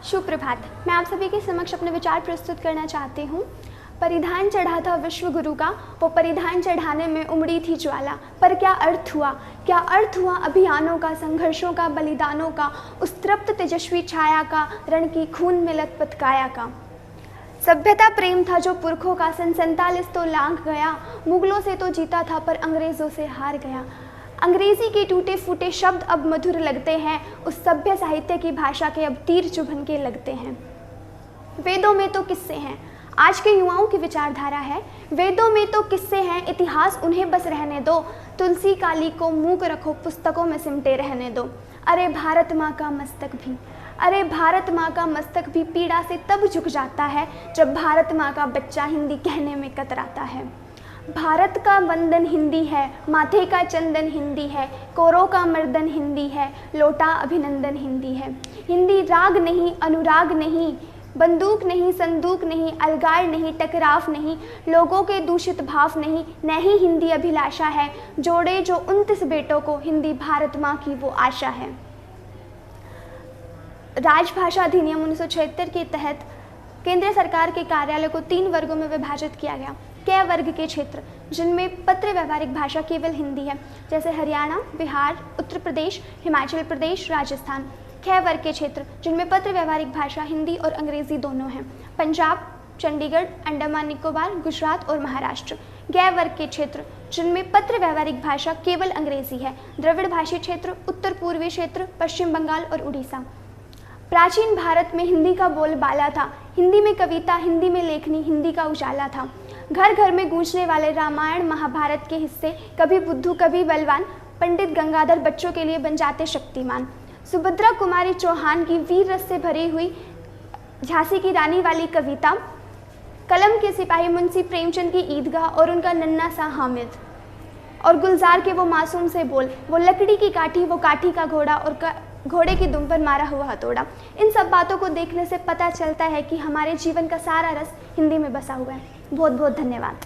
सुप्रभात। मैं आप सभी के समक्ष अपने विचार प्रस्तुत करना चाहती हूँ। परिधान चढ़ा था विश्व गुरु का, वो परिधान चढ़ाने में उमड़ी थी ज्वाला। पर क्या अर्थ हुआ, क्या अर्थ हुआ अभियानों का, संघर्षों का, बलिदानों का, उस तृप्त तेजस्वी छाया का, रण की खून में लथपथ काया का। सभ्यता प्रेम था जो पुरखों का, सन 47 तो लांघ गया। मुगलों से तो जीता था पर अंग्रेज़ों से हार गया। अंग्रेजी के टूटे फूटे शब्द अब मधुर लगते हैं, उस सभ्य साहित्य की भाषा के अब तीर चुभन के लगते हैं। वेदों में तो किस्से हैं, आज के युवाओं की विचारधारा है। वेदों में तो किस्से हैं, इतिहास उन्हें बस रहने दो। तुलसी काली को मूक रखो, पुस्तकों में सिमटे रहने दो। अरे भारत माँ का मस्तक भी, अरे भारत माँ का मस्तक भी पीड़ा से तब झुक जाता है जब भारत माँ का बच्चा हिंदी कहने में कतराता है। भारत का वंदन हिंदी है, माथे का चंदन हिंदी है, कोरों का मर्दन हिंदी है, लोटा अभिनंदन हिंदी है। हिंदी राग नहीं, अनुराग नहीं, बंदूक नहीं, संदूक नहीं, अलगार नहीं, टकराव नहीं, लोगों के दूषित भाव नहीं, न ही हिंदी अभिलाषा है। जोड़े जो 29 बेटों को, हिंदी भारत माँ की वो आशा है। राजभाषा अधिनियम 1976 के तहत केंद्र सरकार के कार्यालय को 3 वर्गों में विभाजित किया गया। क वर्ग के क्षेत्र, जिनमें पत्र व्यवहारिक भाषा केवल हिंदी है, जैसे हरियाणा, बिहार, उत्तर प्रदेश, हिमाचल प्रदेश, राजस्थान। ख वर्ग के क्षेत्र, जिनमें पत्र व्यवहारिक भाषा हिंदी और अंग्रेजी दोनों हैं, पंजाब, चंडीगढ़, अंडमान निकोबार, गुजरात और महाराष्ट्र। ग वर्ग के क्षेत्र, जिनमें पत्र व्यवहारिक भाषा केवल अंग्रेजी है, द्रविड़ भाषी क्षेत्र, उत्तर पूर्वी क्षेत्र, पश्चिम बंगाल और उड़ीसा। प्राचीन भारत में हिंदी का बोलबाला था, हिंदी में कविता, हिंदी में लेखनी, हिंदी का उजाला था। घर घर में गूंजने वाले रामायण महाभारत के हिस्से, कभी बुद्धू कभी बलवान, पंडित गंगाधर बच्चों के लिए बन जाते शक्तिमान। सुभद्रा कुमारी चौहान की वीर रस से भरी हुई झांसी की रानी वाली कविता, कलम के सिपाही मुंशी प्रेमचंद की ईदगाह और उनका नन्ना सा हामिद, और गुलजार के वो मासूम से बोल, वो लकड़ी की काठी, वो काठी का घोड़ा और घोड़े की दुम पर मारा हुआ हथौड़ा। इन सब बातों को देखने से पता चलता है कि हमारे जीवन का सारा रस हिंदी में बसा हुआ है। बहुत बहुत धन्यवाद।